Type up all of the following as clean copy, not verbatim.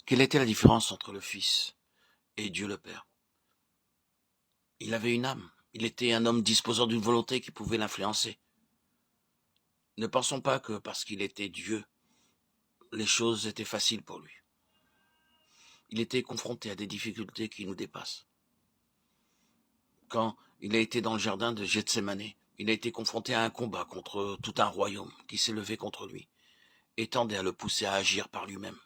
Quelle était la différence entre le Fils et Dieu le Père? Il avait une âme. Il était un homme disposant d'une volonté qui pouvait l'influencer. Ne pensons pas que parce qu'il était Dieu, les choses étaient faciles pour lui. Il était confronté à des difficultés qui nous dépassent. Quand il a été dans le jardin de Gethsémane, il a été confronté à un combat contre tout un royaume qui s'est levé contre lui et tendait à le pousser à agir par lui-même.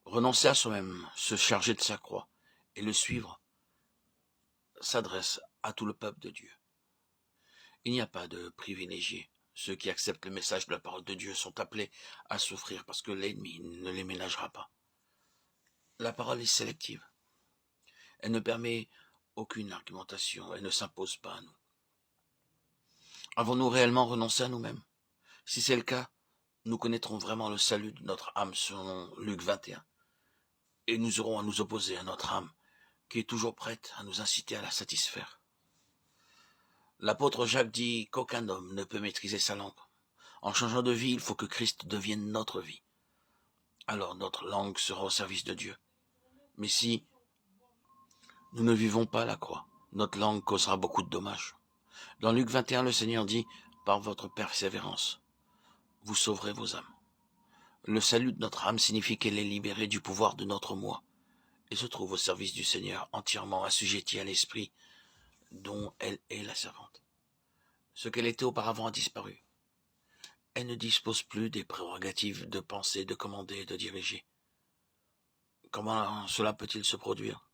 Renoncer à soi-même, se charger de sa croix et le suivre s'adresse à tout le peuple de Dieu. Il n'y a pas de privilégiés. Ceux qui acceptent le message de la parole de Dieu sont appelés à souffrir parce que l'ennemi ne les ménagera pas. La parole est sélective. Elle ne permet aucune argumentation. Elle ne s'impose pas à nous. Avons-nous réellement renoncé à nous-mêmes? Si c'est le cas, nous connaîtrons vraiment le salut de notre âme selon Luc 21. Et nous aurons à nous opposer à notre âme qui est toujours prête à nous inciter à la satisfaire. L'apôtre Jacques dit qu'aucun homme ne peut maîtriser sa langue. En changeant de vie, il faut que Christ devienne notre vie. Alors notre langue sera au service de Dieu. Mais si nous ne vivons pas la croix, notre langue causera beaucoup de dommages. Dans Luc 21, le Seigneur dit, par votre persévérance, vous sauverez vos âmes. Le salut de notre âme signifie qu'elle est libérée du pouvoir de notre moi et se trouve au service du Seigneur, entièrement assujettie à l'esprit dont elle est la servante. Ce qu'elle était auparavant a disparu. Elle ne dispose plus des prérogatives de penser, de commander et de diriger. Comment cela peut-il se produire?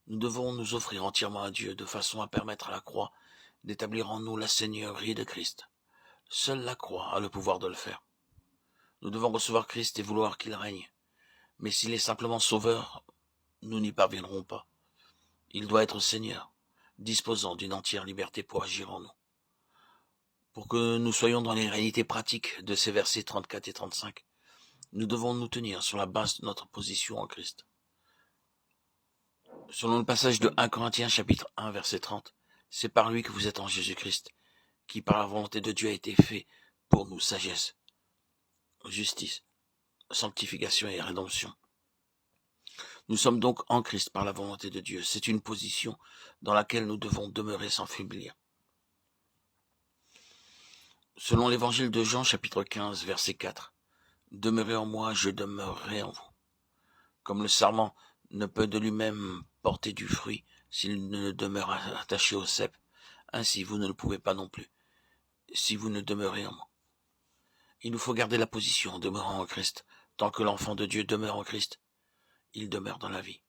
Nous devons nous offrir entièrement à Dieu de façon à permettre à la croix d'établir en nous la seigneurie de Christ. Seule la croix a le pouvoir de le faire. Nous devons recevoir Christ et vouloir qu'il règne. Mais s'il est simplement sauveur, nous n'y parviendrons pas. Il doit être Seigneur, disposant d'une entière liberté pour agir en nous. Pour que nous soyons dans les réalités pratiques de ces versets 34 et 35, nous devons nous tenir sur la base de notre position en Christ. Selon le passage de 1 Corinthiens chapitre 1 verset 30, c'est par lui que vous êtes en Jésus-Christ, qui par la volonté de Dieu a été fait pour nous sagesse, justice, sanctification et rédemption. Nous sommes donc en Christ par la volonté de Dieu. C'est une position dans laquelle nous devons demeurer sans faiblir. Selon l'évangile de Jean chapitre 15 verset 4, demeurez en moi, je demeurerai en vous. Comme le sarment ne peut de lui-même porter du fruit s'il ne demeure attaché au cep, ainsi vous ne le pouvez pas non plus, si vous ne demeurez en moi. Il nous faut garder la position en demeurant en Christ. Tant que l'enfant de Dieu demeure en Christ, il demeure dans la vie.